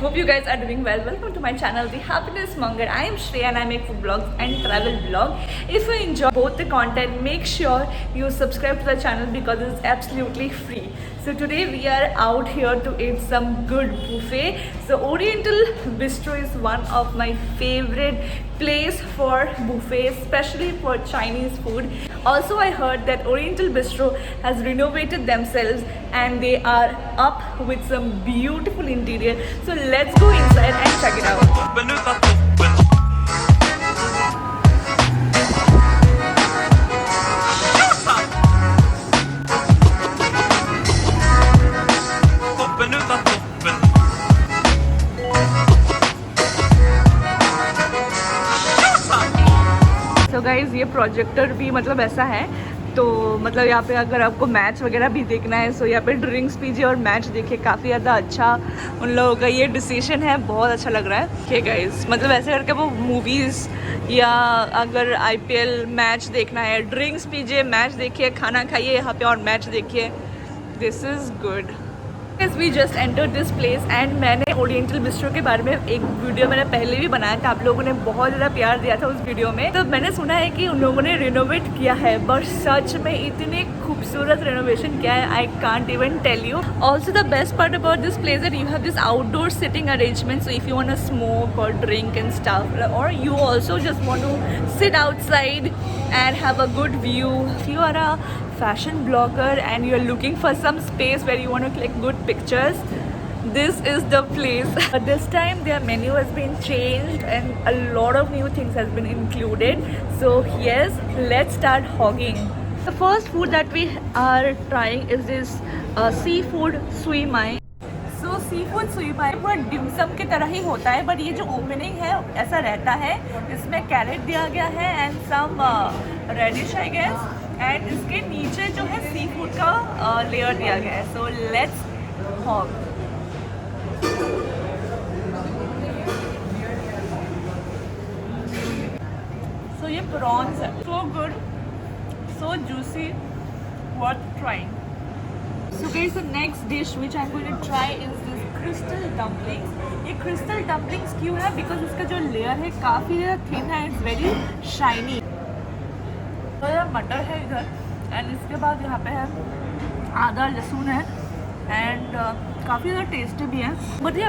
hope you guys are doing well. Welcome to my channel, The Happiness Monger. I am Shreya and I make food vlogs and travel vlog. If you enjoy both the content, make sure you subscribe to the channel because it's absolutely free. So today we are out here to eat some good buffet. So Oriental Bistro is one of my favorite place for buffet, especially for Chinese food. Also, I heard that Oriental Bistro has renovated themselves and they are up with some beautiful interior. So let's go inside and check it out. तो guys ये projector भी मतलब ऐसा है, तो मतलब यहाँ पे अगर आपको मैच वगैरह भी देखना है सो यहाँ पे ड्रिंक्स पीजिए और मैच देखिए। काफ़ी ज़्यादा अच्छा उन लोगों का ये डिसीजन है, बहुत अच्छा लग रहा है। ठीक है गाइज़, मतलब ऐसे करके वो मूवीज़ या अगर IPL मैच देखना है, ड्रिंक्स पीजिए, मैच देखिए, खाना खाइए यहाँ पे और मैच देखिए। This is good. We just entered this place and मैंने ओरिएंटल बिस्ट्रो के बारे में एक वीडियो मैंने पहले भी बनाया था, आप लोगों ने बहुत ज़्यादा प्यार दिया था उस वीडियो में। तो मैंने सुना है कि उन लोगों ने रिनोवेट किया है, बट सच में इतने खूबसूरत रिनोवेशन किया है, I can't even tell you. Also the best part about this place that you have this outdoor sitting arrangement, so if you want to smoke or drink and stuff or you also just want to sit outside and have a good view. If you are a fashion blogger and you are looking for some space where you want to click good pictures, this is the place. But this time their menu has been changed and a lot of new things has been included. So yes, let's start hogging. The first food that we are trying is this seafood sui mai. तो sea food सुई माई पूरा dim sum की तरह ही होता है, but ये जो opening है ऐसा रहता है, इसमें कैरेट दिया गया है and some radish I guess, and इसके नीचे जो है सी फूड का लेयर दिया गया है। So let's hog. सो ये प्रॉन्स है, so good, so juicy, worth trying. So guys, the next dish which I'm going to try is this crystal dumplings. ये crystal dumplings क्यों है? Because इसका जो layer है काफ़ी ज़्यादा thin है, it's very shiny. तो मटर है इधर and इसके बाद यहाँ पे है आधा लहसुन है and काफ़ी ज़्यादा टेस्टी भी है, बट ये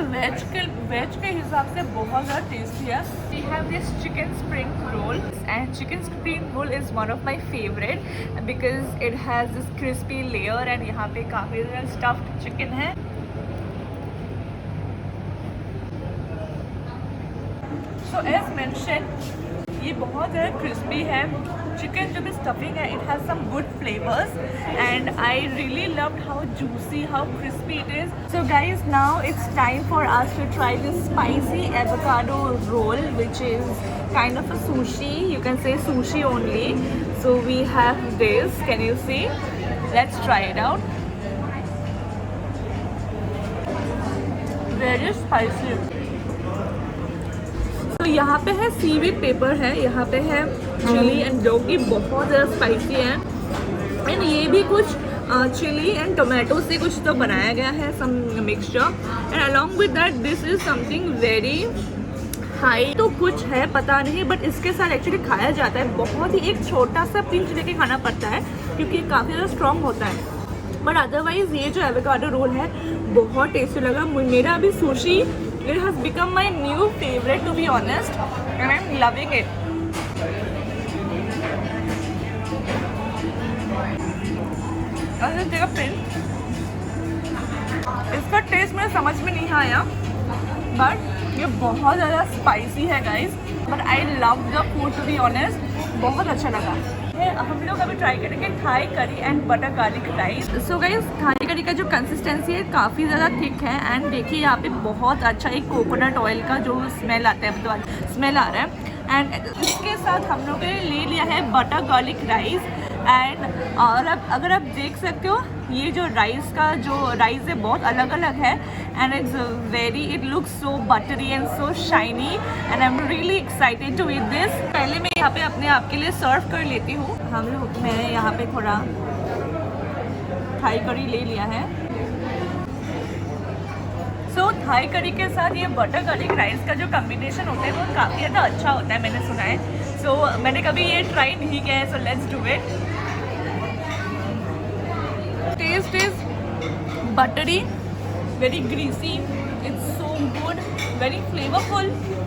वेज के हिसाब से बहुत ज़्यादा टेस्टी है। We have this chicken spring roll and chicken spring roll is one of my favorite because it has this crispy layer and यहाँ पे काफ़ी ज़्यादा stuffed chicken है। So as mentioned, ये बहुत ज़्यादा क्रिस्पी है। चिकन जो भी स्टफिंग है, it has some good flavours and I really loved how juicy, how crispy it is. So guys, now it's time for us to try this spicy avocado roll which is kind of a sushi, you can say sushi only. So we have this, can you see? Let's try it out. Very spicy. तो यहाँ पे है seaweed paper है, यहाँ पे है chilli and जो कि बहुत ज़्यादा स्पाइसी है, एंड ये भी कुछ चिली एंड टोमेटो से कुछ तो बनाया गया है, some mixture, and along with that this is something very high, तो कुछ है पता नहीं, बट इसके साथ एक्चुअली खाया जाता है। बहुत ही एक छोटा सा पिंच लेके खाना पड़ता है क्योंकि ये काफ़ी ज़्यादा स्ट्रॉन्ग होता है, बट अदरवाइज़ ये जो एवोकाडो रोल है बहुत टेस्टी लगा। मेरा अभी sushi, it has become my new favorite to be honest and I'm loving it. take a pinch. इसका टेस्ट मुझे समझ में नहीं आया, बट ये बहुत ज़्यादा स्पाइसी है guys, but I love the food to be honest, बहुत अच्छा लगा। हम लोग अभी ट्राई करेंगे Thai curry and butter garlic rice. So guys, Thai curry का जो कंसिस्टेंसी है काफ़ी ज़्यादा थिक है एंड देखिए यहाँ पे बहुत अच्छा एक कोकोनट ऑयल का जो स्मेल आता है, मतलब स्मेल आ रहा है, एंड इसके साथ हम लोगों ने ले लिया है बटर गार्लिक राइस एंड और अब अगर आप देख सकते हो ये जो राइस का जो राइस है बहुत अलग अलग है and it's very, it looks so buttery and so shiny and I am really excited to eat this. पहले मैं यहाँ पे अपने आप के लिए सर्व कर लेती हूँ। मैंने यहाँ पे थोड़ा थाई करी ले लिया है। सो थाई करी के साथ ये बटर गार्लिक राइस का जो कॉम्बिनेशन होता है वो काफ़ी ज़्यादा अच्छा होता है, मैंने सुना है। सो मैंने कभी ये ट्राई नहीं किया है, so let's do it. Taste is buttery, very greasy, it's so good, very flavourful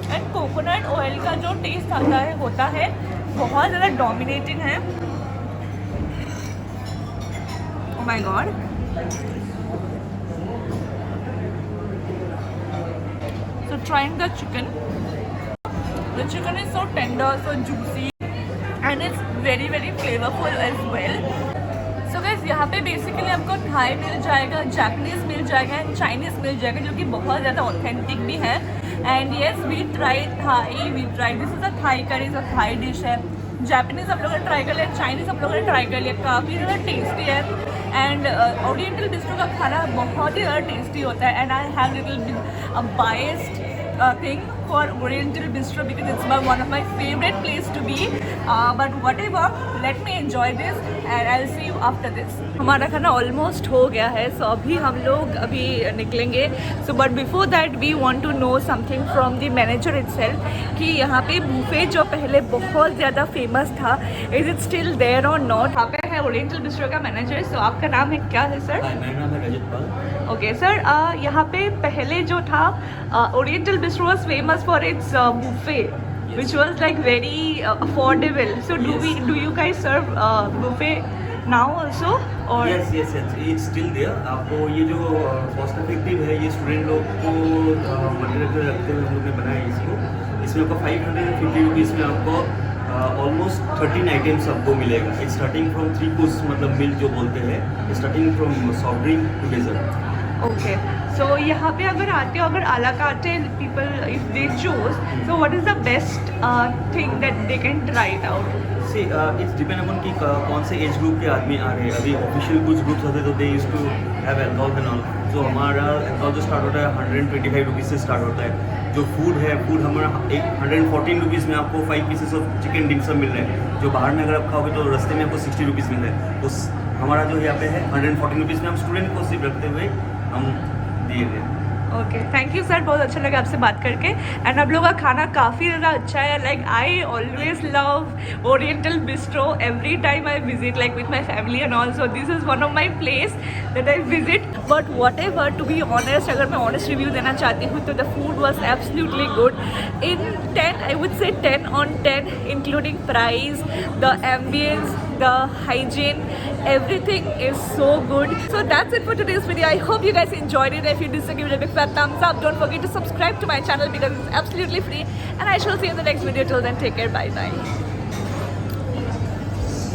and coconut oil का जो टेस्ट आता है होता है बहुत ज़्यादा डोमिनेटिंग है। Oh my God, so trying the chicken is so tender, so juicy and it's very very flavorful as well. So guys, यहाँ पे बेसिकली आपको थाई मिल जाएगा, जापानीज मिल जाएगा एंड चाइनीज़ मिल जाएगा, जो कि बहुत ज़्यादा ऑथेंटिक भी है। And yes, we try Thai, we try, this is a Thai curry, जो थाई डिश है। जापानीज़ हम लोगों ने ट्राई कर लिया, चाइनीज़ हम लोगों ने ट्राई कर लिया, काफ़ी ज़्यादा टेस्टी है। एंड ओरिएंटल बिस्ट्रो का खाना बहुत ही ज़्यादा टेस्टी होता है। And I have little bit biased thing for Oriental Bistro because it's one of my favorite place to be, but whatever, let me enjoy this and I'll see you after this. हमारा खाना almost हो गया है, सो अभी हम लोग अभी निकलेंगे। So but before that we want to know something from the manager itself कि यहाँ पे बुफे जो पहले बहुत ज़्यादा फेमस था, इज इट स्टिल देयर और नॉट। यहाँ पे है ओरिएंटल बिस्ट्रो का मैनेजर। सो आपका नाम है क्या है सर? मेरा नाम है रजत पाल। ओके सर, यहाँ पे पहले जो था oriental bistro was famous for its buffet which was like very affordable. So do you guys serve buffet now also or? Yes, it's still there. आपको ये जो कॉस्ट इफेक्टिव है, ये स्टूडेंट लोग को मटेरियल रखते हुए हम लोग ने बनाया है इसको। इसमें आपको 550 रुपीज़ में आपको ऑलमोस्ट 13 आइटम्स आपको मिलेगा। इट्स स्टार्टिंग फ्रॉम 3 कोर्स मतलब मील जो बोलते हैं, starting from soft drink to dessert. Okay, so यहाँ पे अगर आते हो, अगर a la carte people if they choose, so what is the best thing that they can try it out? See it's depend upon कि कौन से एज ग्रुप के आदमी आ रहे हैं। अभी ऑफिशियल कुछ ग्रुप्स होते तो they use to have alcohol and all. जो हमारा अल्कोहल जो स्टार्ट होता है 125 रुपीज़ से स्टार्ट होता है। जो फूड है, फूड हमारा 114 रुपीज़ में आपको 5 पीसेस ऑफ चिकन डिम सब मिल रहे हैं। जो बाहर में अगर आप खाओगे तो रास्ते में आपको 60 रुपीज़ मिल रहा है। तो हमारा जो यहाँ पे है 114 रुपीज़ में हम स्टूडेंट को सिर्फ रखते हुए हम दिए गए। ओके, थैंक यू सर, बहुत अच्छा लगा आपसे बात करके। एंड आप लोगों का खाना काफ़ी ज़्यादा अच्छा है। Like I always love Oriental Bistro every time I visit, like with my family and also this is one of my place that I visit. But whatever, to be honest, अगर मैं honest review देना चाहती हूँ तो the food was absolutely good. In 10 I would say 10 on 10, including price, the ambience, the hygiene, everything is so good. So that's it for today's video. I hope you guys enjoyed it. If you did, so give it a big fat thumbs up. Don't forget to subscribe to my channel because it's absolutely free, and I shall see you in the next video. Till then, take care, bye bye.